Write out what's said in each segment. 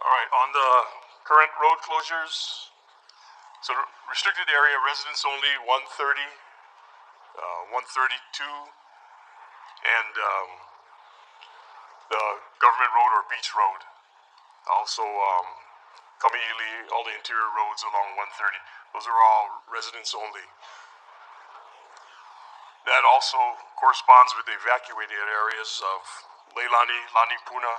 All right, on the current road closures, so restricted area, residents only 130, 132, and the government road or beach road. Also, immediately all the interior roads along 130. Those are all residents only. That also corresponds with the evacuated areas of Leilani, Lani Puna,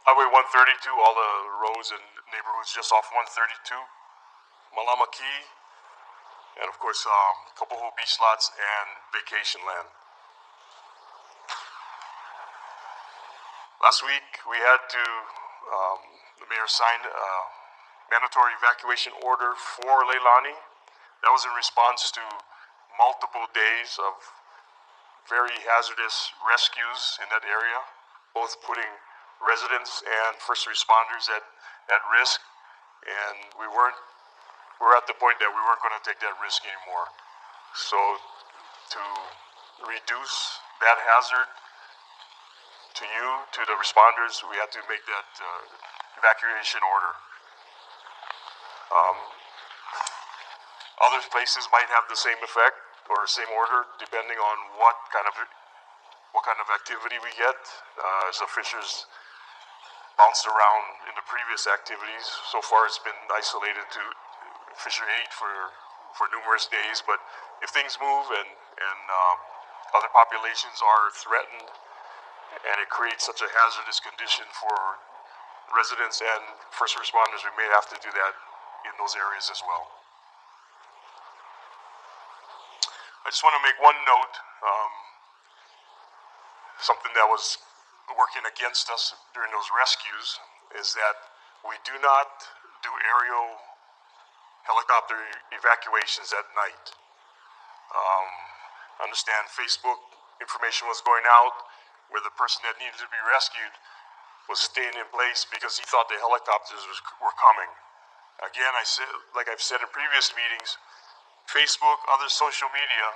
Highway 132, all the roads and neighborhoods just off 132, Malamaki, and of course, Kapoho beach lots and vacation land. Last week, we had to, the mayor signed a mandatory evacuation order for Leilani. That was in response to multiple days of very hazardous rescues in that area, both putting residents and first responders at risk. And we were at the point that we weren't going to take that risk anymore. So to reduce that hazard to you, to the responders, we had to make that evacuation order. Other places might have the same effect or same order, depending on what kind of activity we get. As the fishers bounced around in the previous activities, so far it's been isolated to Fisher 8 for numerous days. But if things move and other populations are threatened, and it creates such a hazardous condition for residents and first responders, we may have to do that in those areas as well. I just want to make one note, something that was working against us during those rescues is that we do not do aerial helicopter evacuations at night. I understand Facebook information was going out where the person that needed to be rescued was staying in place because he thought the helicopters were coming. Again, like I've said in previous meetings, Facebook, other social media,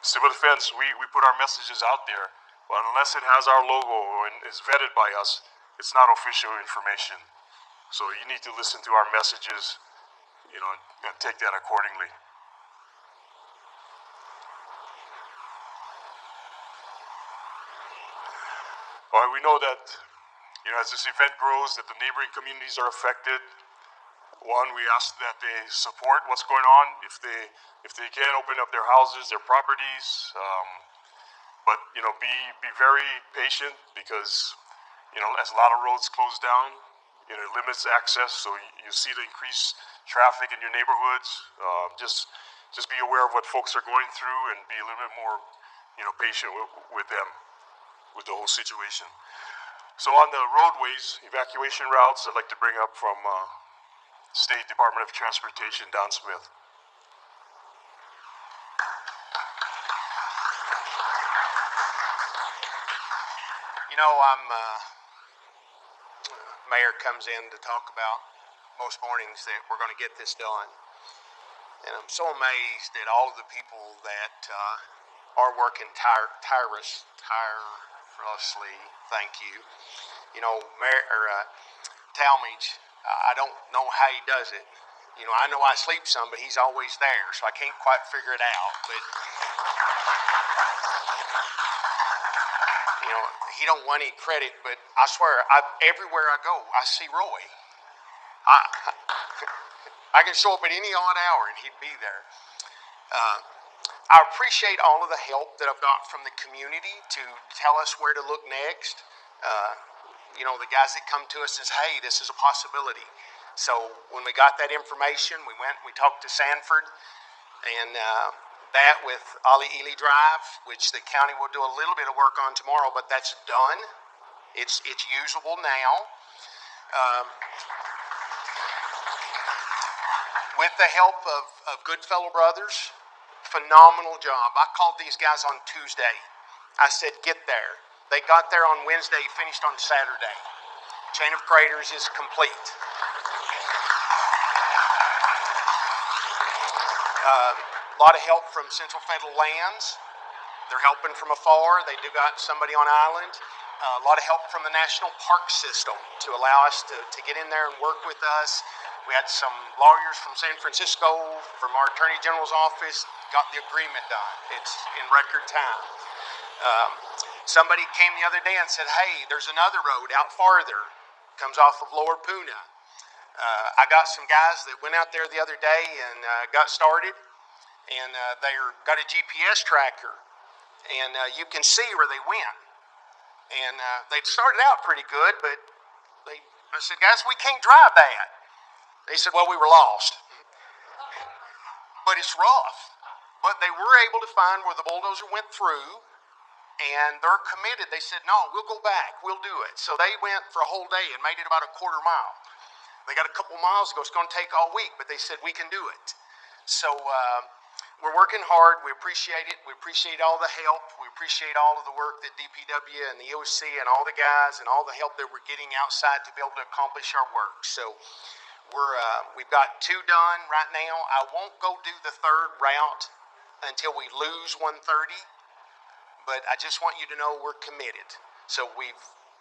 civil defense, we put our messages out there, but unless it has our logo and is vetted by us, it's not official information. So you need to listen to our messages, and take that accordingly. Well, we know that, as this event grows, that the neighboring communities are affected. One, we ask that they support what's going on if they can open up their houses, their properties, but be very patient because as a lot of roads close down, it limits access. So you see the increased traffic in your neighborhoods. Just be aware of what folks are going through and be a little bit more patient with them, with the whole situation. So on the roadways, evacuation routes, I'd like to bring up from State Department of Transportation, Don Smith. Mayor comes in to talk about most mornings that we're going to get this done. And I'm so amazed at all of the people that are working tirelessly. Thank you. Mayor Talmadge, I don't know how he does it. I know I sleep some, but he's always there, so I can't quite figure it out. But he don't want any credit, but I swear, everywhere I go, I see Roy. I can show up at any odd hour and he'd be there. I appreciate all of the help that I've got from the community to tell us where to look next. The guys that come to us and say, hey, this is a possibility. So when we got that information, we talked to Sanford, and that with Ali Ely Drive, which the county will do a little bit of work on tomorrow, but that's done. It's usable now. With the help of Goodfellow Brothers, phenomenal job. I called these guys on Tuesday. I said, get there. They got there on Wednesday, finished on Saturday. Chain of craters is complete. A lot of help from Central Federal Lands. They're helping from afar. They do got somebody on island. a lot of help from the National Park System to allow us to get in there and work with us. We had some lawyers from San Francisco, from our Attorney General's office, got the agreement done. It's in record time. Somebody came the other day and said, hey, there's another road out farther, comes off of Lower Puna. I got some guys that went out there the other day and got started, and they got a GPS tracker, and you can see where they went. And they started out pretty good, but I said, guys, we can't drive that. They said, well, we were lost. But it's rough. But they were able to find where the bulldozer went through, and they're committed. They said, no, we'll go back. We'll do it. So they went for a whole day and made it about a quarter mile. They got a couple miles to go. It's going to take all week, but they said, we can do it. So we're working hard. We appreciate it. We appreciate all the help. We appreciate all of the work that DPW and the EOC and all the guys and all the help that we're getting outside to be able to accomplish our work. So we've got 2 done right now. I won't go do the 3rd route until we lose 130, but I just want you to know we're committed. So we've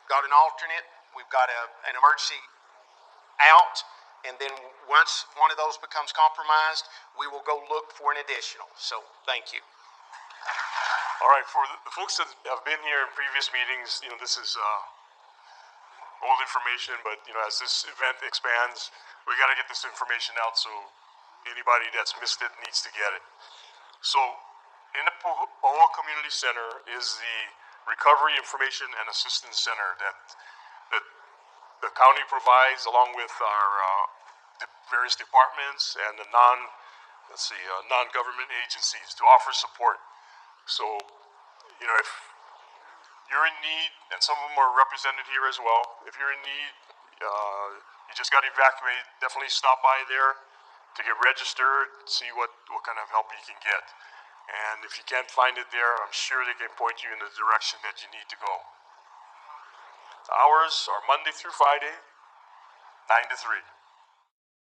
got an alternate. We've got an emergency out, and then once one of those becomes compromised, we will go look for an additional. So thank you. All right, for the folks that have been here in previous meetings, this is old information, but as this event expands, we got to get this information out, so anybody that's missed it needs to get it. So in the Pahoa Community Center is the Recovery Information and Assistance Center that the county provides, along with our the various departments and the non-government agencies to offer support. So, if you're in need, and some of them are represented here as well, if you're in need, you just got to evacuate, definitely stop by there to get registered, see what kind of help you can get. And if you can't find it there, I'm sure they can point you in the direction that you need to go. The hours are Monday through Friday, 9 to 3.